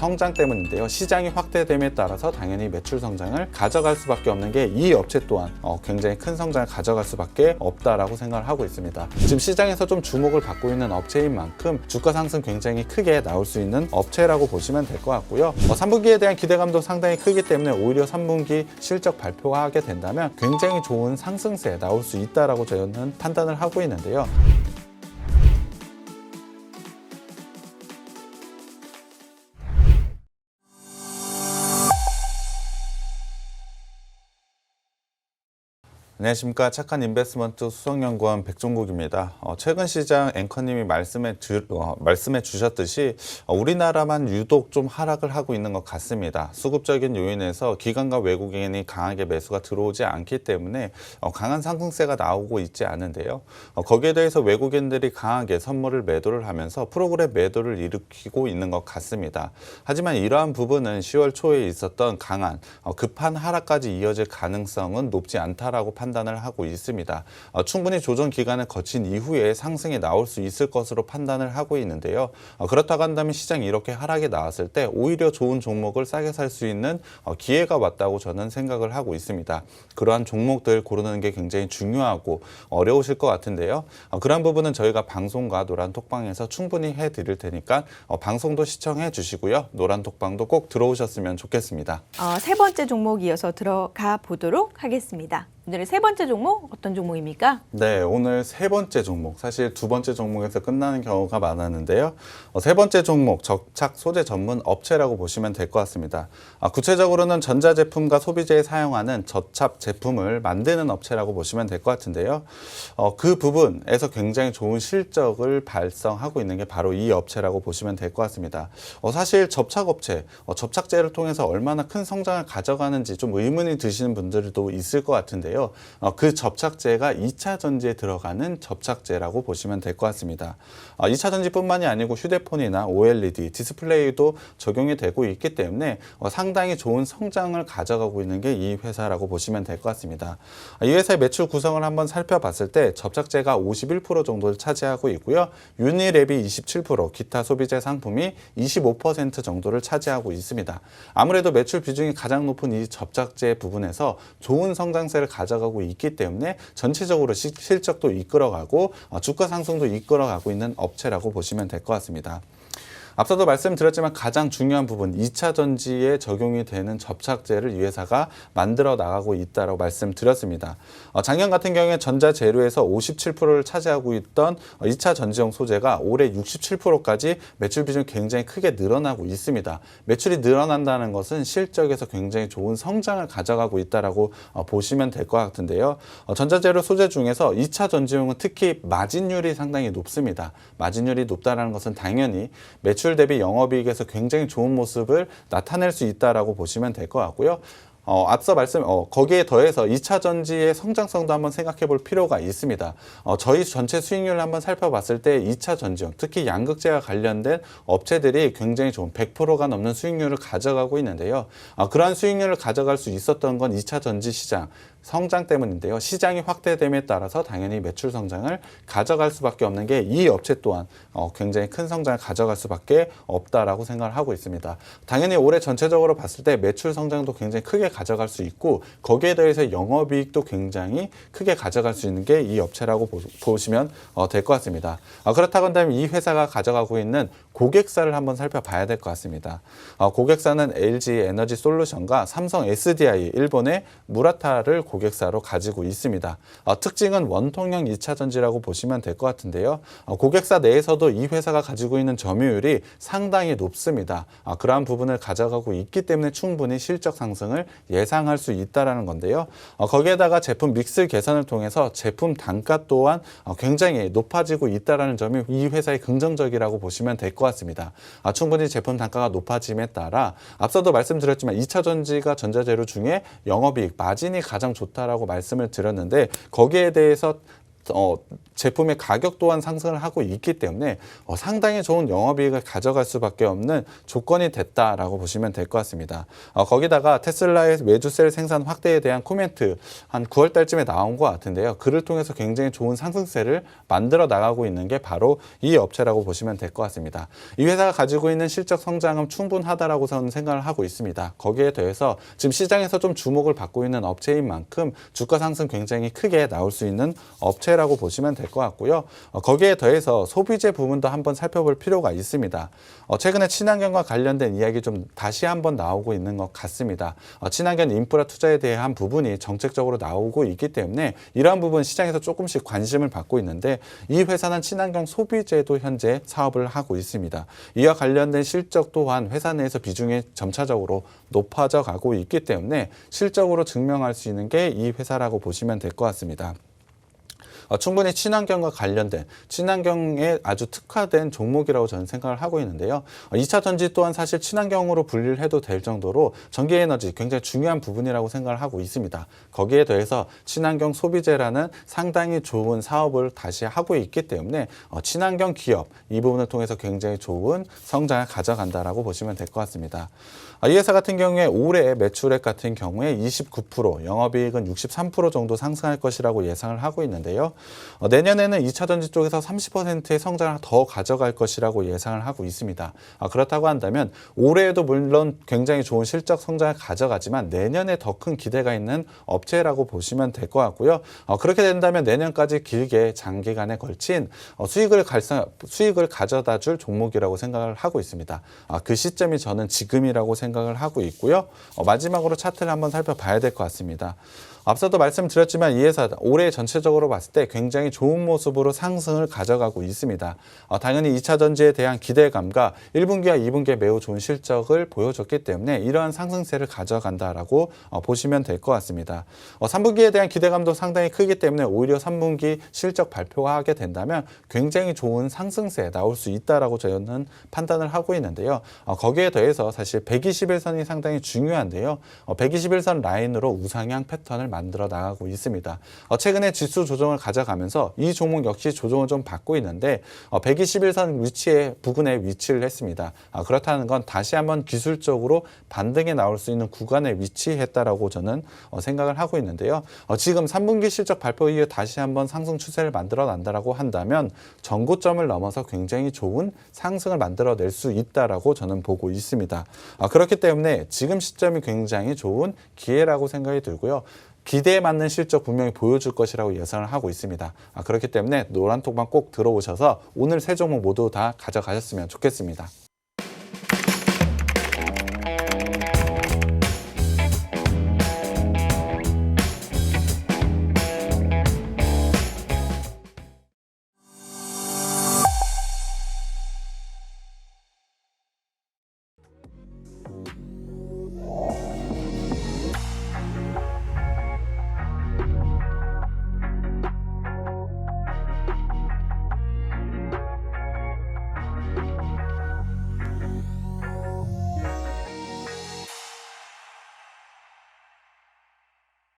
성장 때문인데요. 시장이 확대됨에 따라서 당연히 매출 성장을 가져갈 수밖에 없는 게 이 업체 또한 굉장히 큰 성장을 가져갈 수밖에 없다라고 생각을 하고 있습니다. 지금 시장에서 좀 주목을 받고 있는 업체인 만큼 주가 상승 굉장히 크게 나올 수 있는 업체라고 보시면 될 것 같고요. 3분기에 대한 기대감도 상당히 크기 때문에 오히려 3분기 실적 발표가 하게 된다면 굉장히 좋은 상승세 나올 수 있다라고 저는 판단을 하고 있는데요. 안녕하십니까. 착한 인베스트먼트 수석연구원 백종국입니다. 최근 시장 앵커님이 말씀해 주셨듯이 우리나라만 유독 좀 하락을 하고 있는 것 같습니다. 수급적인 요인에서 기관과 외국인이 강하게 매수가 들어오지 않기 때문에 강한 상승세가 나오고 있지 않은데요. 거기에 대해서 외국인들이 강하게 선물을 매도를 하면서 프로그램 매도를 일으키고 있는 것 같습니다. 하지만 이러한 부분은 10월 초에 있었던 강한 급한 하락까지 이어질 가능성은 높지 않다라고 판단을 하고 있습니다. 충분히 조정 기간을 거친 이후에 상승이 나올 수 있을 것으로 판단을 하고 있는데요. 그렇다고 한다면 시장이 이렇게 하락이 나왔을 때 오히려 좋은 종목을 싸게 살 수 있는 기회가 왔다고 저는 생각을 하고 있습니다. 그러한 종목들 고르는 게 굉장히 중요하고 어려우실 것 같은데요. 그런 부분은 저희가 방송과 노란톡방에서 충분히 해드릴 테니까 방송도 시청해 주시고요. 노란톡방도 꼭 들어오셨으면 좋겠습니다. 세 번째 종목 이어서 들어가 보도록 하겠습니다. 오늘의 세 번째 종목 어떤 종목입니까? 네, 오늘 세 번째 종목, 사실 두 번째 종목에서 끝나는 경우가 많았는데요. 세 번째 종목, 접착 소재 전문 업체라고 보시면 될 것 같습니다. 구체적으로는 전자제품과 소비재에 사용하는 접착 제품을 만드는 업체라고 보시면 될 것 같은데요. 그 부분에서 굉장히 좋은 실적을 발생하고 있는 게 바로 이 업체라고 보시면 될 것 같습니다. 사실 접착업체, 접착제를 통해서 얼마나 큰 성장을 가져가는지 좀 의문이 드시는 분들도 있을 것 같은데요. 그 접착제가 2차 전지에 들어가는 접착제라고 보시면 될 것 같습니다. 2차 전지뿐만이 아니고 휴대폰이나 OLED, 디스플레이도 적용이 되고 있기 때문에 상당히 좋은 성장을 가져가고 있는 게 이 회사라고 보시면 될 것 같습니다. 이 회사의 매출 구성을 한번 살펴봤을 때 접착제가 51% 정도를 차지하고 있고요. 유니랩이 27%, 기타 소비재 상품이 25% 정도를 차지하고 있습니다. 아무래도 매출 비중이 가장 높은 이 접착제 부분에서 좋은 성장세를 가져가고 있기 때문에 전체적으로 실적도 이끌어가고 주가 상승도 이끌어가고 있는 업체라고 보시면 될 것 같습니다. 앞서도 말씀드렸지만 가장 중요한 부분 2차 전지에 적용이 되는 접착제를 이 회사가 만들어 나가고 있다고 말씀드렸습니다. 작년 같은 경우에 전자재료에서 57%를 차지하고 있던 2차 전지용 소재가 올해 67%까지 매출 비중이 굉장히 크게 늘어나고 있습니다. 매출이 늘어난다는 것은 실적에서 굉장히 좋은 성장을 가져가고 있다고 보시면 될 것 같은데요. 전자재료 소재 중에서 2차 전지용은 특히 마진율이 상당히 높습니다. 마진율이 높다는 것은 당연히 매출 대비 영업이익에서 굉장히 좋은 모습을 나타낼 수 있다라고 보시면 될 것 같고요. 앞서 거기에 더해서 2차 전지의 성장성도 한번 생각해 볼 필요가 있습니다. 저희 전체 수익률을 한번 살펴봤을 때 2차 전지용, 특히 양극재와 관련된 업체들이 굉장히 좋은 100%가 넘는 수익률을 가져가고 있는데요. 그러한 수익률을 가져갈 수 있었던 건 2차 전지 시장 성장 때문인데요. 시장이 확대됨에 따라서 당연히 매출 성장을 가져갈 수밖에 없는 게 이 업체 또한 굉장히 큰 성장을 가져갈 수밖에 없다라고 생각을 하고 있습니다. 당연히 올해 전체적으로 봤을 때 매출 성장도 굉장히 크게 가져갈 수 있고 거기에 대해서 영업이익도 굉장히 크게 가져갈 수 있는 게 이 업체라고 보시면 될 것 같습니다. 그렇다고 한다면 이 회사가 가져가고 있는 고객사를 한번 살펴봐야 될 것 같습니다. 고객사는 LG 에너지 솔루션과 삼성 SDI, 일본의 무라타를 고객사로 가지고 있습니다. 특징은 원통형 2차 전지라고 보시면 될 것 같은데요. 고객사 내에서도 이 회사가 가지고 있는 점유율이 상당히 높습니다. 그러한 부분을 가져가고 있기 때문에 충분히 실적 상승을 예상할 수 있다는 건데요. 거기에다가 제품 믹스 개선을 통해서 제품 단가 또한 굉장히 높아지고 있다는 점이 이 회사의 긍정적이라고 보시면 될 것 같습니다. 충분히 제품 단가가 높아짐에 따라 앞서도 말씀드렸지만 2차 전지가 전자재료 중에 영업이익, 마진이 가장 좋다라고 말씀을 드렸는데 거기에 대해서 제품의 가격 또한 상승을 하고 있기 때문에 상당히 좋은 영업이익을 가져갈 수밖에 없는 조건이 됐다라고 보시면 될 것 같습니다. 거기다가 테슬라의 외주셀 생산 확대에 대한 코멘트 한 9월 달쯤에 나온 것 같은데요. 그를 통해서 굉장히 좋은 상승세를 만들어 나가고 있는 게 바로 이 업체라고 보시면 될 것 같습니다. 이 회사가 가지고 있는 실적 성장은 충분하다라고 저는 생각을 하고 있습니다. 거기에 더해서 지금 시장에서 좀 주목을 받고 있는 업체인 만큼 주가 상승 굉장히 크게 나올 수 있는 업체라고 보시면 될 것 같고요. 거기에 더해서 소비재 부분도 한번 살펴볼 필요가 있습니다. 최근에 친환경과 관련된 이야기 좀 다시 한번 나오고 있는 것 같습니다. 친환경 인프라 투자에 대한 부분이 정책적으로 나오고 있기 때문에 이러한 부분 시장에서 조금씩 관심을 받고 있는데 이 회사는 친환경 소비재도 현재 사업을 하고 있습니다. 이와 관련된 실적 또한 회사 내에서 비중이 점차적으로 높아져 가고 있기 때문에 실적으로 증명할 수 있는 게 이 회사라고 보시면 될 것 같습니다. 충분히 친환경과 관련된 친환경에 아주 특화된 종목이라고 저는 생각을 하고 있는데요. 2차 전지 또한 사실 친환경으로 분리를 해도 될 정도로 전기에너지 굉장히 중요한 부분이라고 생각을 하고 있습니다. 거기에 더해서 친환경 소비재라는 상당히 좋은 사업을 다시 하고 있기 때문에 친환경 기업 이 부분을 통해서 굉장히 좋은 성장을 가져간다라고 보시면 될 것 같습니다. 이 회사 같은 경우에 올해 매출액 같은 경우에 29%, 영업이익은 63% 정도 상승할 것이라고 예상을 하고 있는데요. 내년에는 2차 전지 쪽에서 30%의 성장을 더 가져갈 것이라고 예상을 하고 있습니다. 그렇다고 한다면 올해에도 물론 굉장히 좋은 실적 성장을 가져가지만 내년에 더 큰 기대가 있는 업체라고 보시면 될 것 같고요. 그렇게 된다면 내년까지 길게 장기간에 걸친 수익을 가져다 줄 종목이라고 생각을 하고 있습니다. 그 시점이 저는 지금이라고 생각을 하고 있고요. 마지막으로 차트를 한번 살펴봐야 될 것 같습니다. 앞서도 말씀드렸지만 이 회사 올해 전체적으로 봤을 때 굉장히 좋은 모습으로 상승을 가져가고 있습니다. 당연히 2차 전지에 대한 기대감과 1분기와 2분기에 매우 좋은 실적을 보여줬기 때문에 이러한 상승세를 가져간다라고 보시면 될 것 같습니다. 3분기에 대한 기대감도 상당히 크기 때문에 오히려 3분기 실적 발표가 하게 된다면 굉장히 좋은 상승세 나올 수 있다라고 저는 판단을 하고 있는데요. 거기에 더해서 사실 121선이 상당히 중요한데요. 121선 라인으로 우상향 패턴을 만들어 나가고 있습니다. 최근에 지수 조정을 가져가면서 이 종목 역시 조정을 좀 받고 있는데 121선 부근에 위치를 했습니다. 그렇다는 건 다시 한번 기술적으로 반등에 나올 수 있는 구간에 위치했다라고 저는 생각을 하고 있는데요. 지금 3분기 실적 발표 이후에 다시 한번 상승 추세를 만들어 난다라고 한다면 전고점을 넘어서 굉장히 좋은 상승을 만들어낼 수 있다라고 저는 보고 있습니다. 그렇기 때문에 지금 시점이 굉장히 좋은 기회라고 생각이 들고요. 기대에 맞는 실적 분명히 보여줄 것이라고 예상을 하고 있습니다. 그렇기 때문에 노란톡방 꼭 들어오셔서 오늘 세 종목 모두 다 가져가셨으면 좋겠습니다.